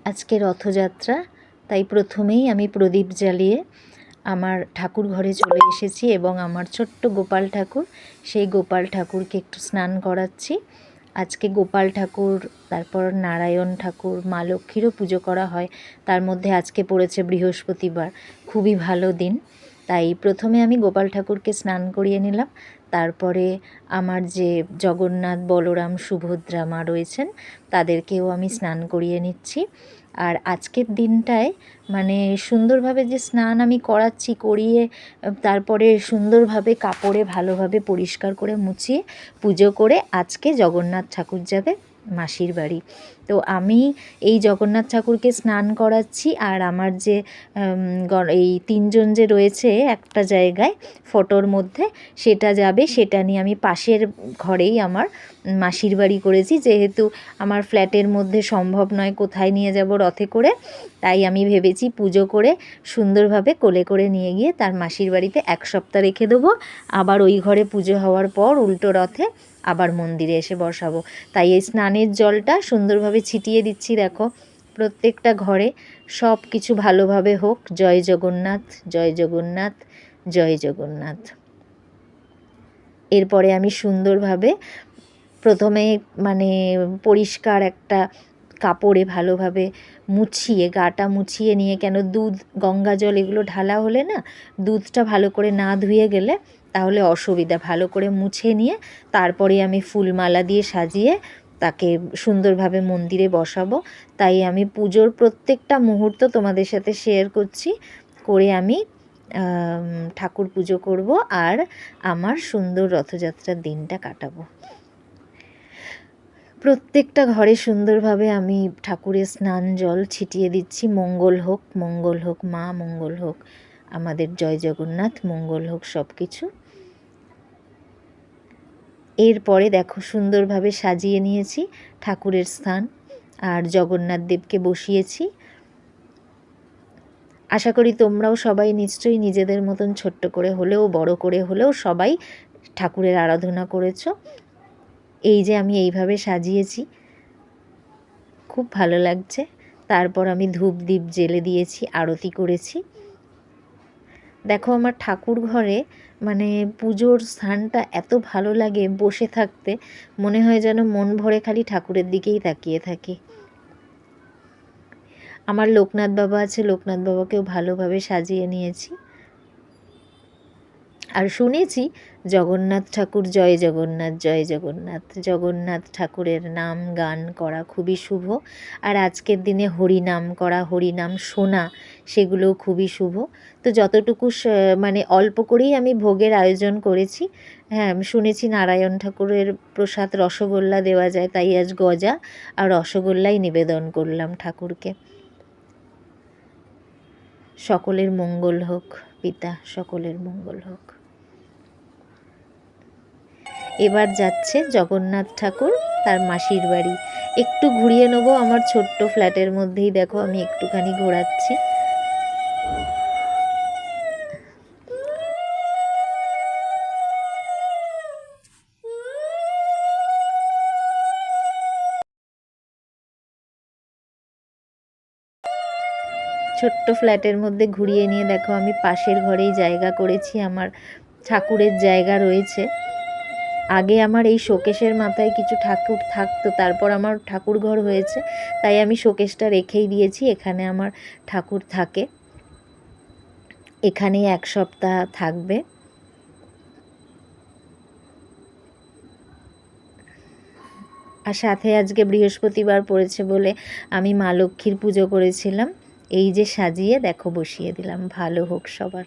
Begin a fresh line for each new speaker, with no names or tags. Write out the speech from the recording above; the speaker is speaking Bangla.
আজকে রথযাত্রা, তাই প্রথমেই আমি প্রদীপ জ্বালিয়ে আমার ঠাকুর ঘরে চলে এসেছি এবং আমার ছোট্ট গোপাল ঠাকুর, সেই গোপাল ঠাকুরকে একটু স্নান করাচ্ছি। আজকে গোপাল ঠাকুর, তারপর নারায়ণ ঠাকুর, মা লক্ষ্মীরও পুজো করা হয়। তার মধ্যে আজকে পড়েছে বৃহস্পতিবার, খুবই ভালো দিন। তাই প্রথমে আমি গোপাল ঠাকুরকে স্নান করিয়ে নিলাম। তারপরে আমার যে জগন্নাথ, বলরাম, সুভদ্রা মা রয়েছেন তাদেরকেও আমি স্নান করিয়ে নিচ্ছি। আর আজকের দিনটায় মানে সুন্দরভাবে যে স্নান আমি করিয়ে তারপরে সুন্দরভাবে কাপড়ে ভালোভাবে পরিষ্কার করে মুছিয়ে পুজো করে আজকে জগন্নাথ ঠাকুর যাবে মাসির বাড়ি। তো আমি এই জগন্নাথ ঠাকুরকে স্নান করাচ্ছি। আর আমার যে এই তিনজন যে রয়েছে একটা জায়গায় ফটোর মধ্যে, সেটা যাবে, সেটা নিয়ে আমি পাশের ঘরেই আমার মাসির বাড়ি করেছি। যেহেতু আমার ফ্ল্যাটের মধ্যে সম্ভব নয় কোথায় নিয়ে যাব রথে করে, তাই আমি ভেবেছি পুজো করে সুন্দরভাবে কোলে করে নিয়ে গিয়ে তার মাসির বাড়িতে 1 সপ্তাহ রেখে দেবো। আবার ওই ঘরে পুজো হওয়ার পর উল্টো রথে আবার মন্দিরে এসে বসাবো। তাই এই স্নানের জলটা সুন্দরভাবে ছিটিয়ে দিচ্ছি। দেখো, প্রত্যেকটা ঘরে সব কিছু ভালোভাবে হোক। জয় জগন্নাথ, জয় জগন্নাথ, জয় জগন্নাথ। এরপরে আমি সুন্দরভাবে প্রথমে মানে পরিষ্কার একটা কাপড়ে ভালোভাবে মুছিয়ে, গাটা মুছিয়ে নিয়ে, কেন দুধ, গঙ্গা জল এগুলো ঢালা হলে না, দুধটা ভালো করে না ধুয়ে গেলে তাহলে অসুবিধা। ভালো করে মুছে নিয়ে তারপরে আমি ফুলমালা দিয়ে সাজিয়ে তাকে সুন্দরভাবে মন্দিরে বসাবো। তাই আমি পুজোর প্রত্যেকটা মুহূর্ত তোমাদের সাথে শেয়ার করছি, করে আমি ঠাকুর পুজো করব আর আমার সুন্দর রথযাত্রার দিনটা কাটাবো। প্রত্যেকটা ঘরে সুন্দরভাবে আমি ঠাকুরের স্নান জল ছিটিয়ে দিচ্ছি। মঙ্গল হোক, মঙ্গল হোক মা, মঙ্গল হোক আমাদের জয় জগন্নাথ, মঙ্গল হোক সব কিছু। এরপরে দেখো সুন্দরভাবে সাজিয়ে নিয়েছি ঠাকুরের স্থান আর জগন্নাথ দেবকে বসিয়েছি। আশা করি তোমরাও সবাই নিশ্চয়ই নিজেদের মতন ছোট্ট করে হলেও বড় করে হলেও সবাই ঠাকুরের আরাধনা করেছো। এই যে আমি এইভাবে সাজিয়েছি, খুব ভালো লাগছে। তারপর আমি ধূপ দ্বীপ জ্বেলে দিয়েছি, আরতি করেছি। দেখো আমার ঠাকুর ঘরে মানে পুজোর স্থানটা এত ভালো লাগে, বসে থাকতে মনে হয় যেন মন ভরে খালি ঠাকুরের দিকেই তাকিয়ে থাকি। আমার লোকনাথ বাবা আছে, লোকনাথ বাবাকেও ভালোভাবে সাজিয়ে নিয়েছি। আর শুনেছি জগন্নাথ ঠাকুর, জয় জগন্নাথ, জয় জগন্নাথ, জগন্নাথ ঠাকুরের নাম গান করা খুবই শুভ। আর আজকের দিনে হরিনাম করা, হরিনাম শোনা, সেগুলোও খুবই শুভ। তো যতটুকু মানে অল্প করেই আমি ভোগের আয়োজন করেছি। হ্যাঁ, শুনেছি নারায়ণ ঠাকুরের প্রসাদ রসগোল্লা দেওয়া যায়, তাই আজ গজা আর রসগোল্লাই নিবেদন করলাম ঠাকুরকে। সকলের মঙ্গল হোক পিতা, সকলের মঙ্গল হোক। এবার যাচ্ছে জগন্নাথ ঠাকুর তার মাসির বাড়ি। একটু ঘুরিয়ে নেবো আমার ছোট্ট ফ্ল্যাটের মধ্যেই। দেখো আমি একটুখানি ঘোরাচ্ছি। ছোট্ট ফ্ল্যাটের মধ্যে ঘুরিয়ে নিয়ে দেখো আমি পাশের ঘরেই জায়গা করেছি, আমার ঠাকুরের জায়গা রয়েছে। আগে আমার এই শোকেসের মাথায় কিছু ঠাকুর থাকতো, তারপর আমার ঠাকুর ঘর হয়েছে, তাই আমি শোকেসটা রেখেই দিয়েছি। এখানে আমার ঠাকুর থাকে, এখানেই 1 সপ্তাহ থাকবে। আর সাথে আজকে বৃহস্পতিবার পড়েছে বলে আমি মা লক্ষ্মীর পুজো করেছিলাম। এই যে সাজিয়ে দেখো বসিয়ে দিলাম। ভালো হোক সবার।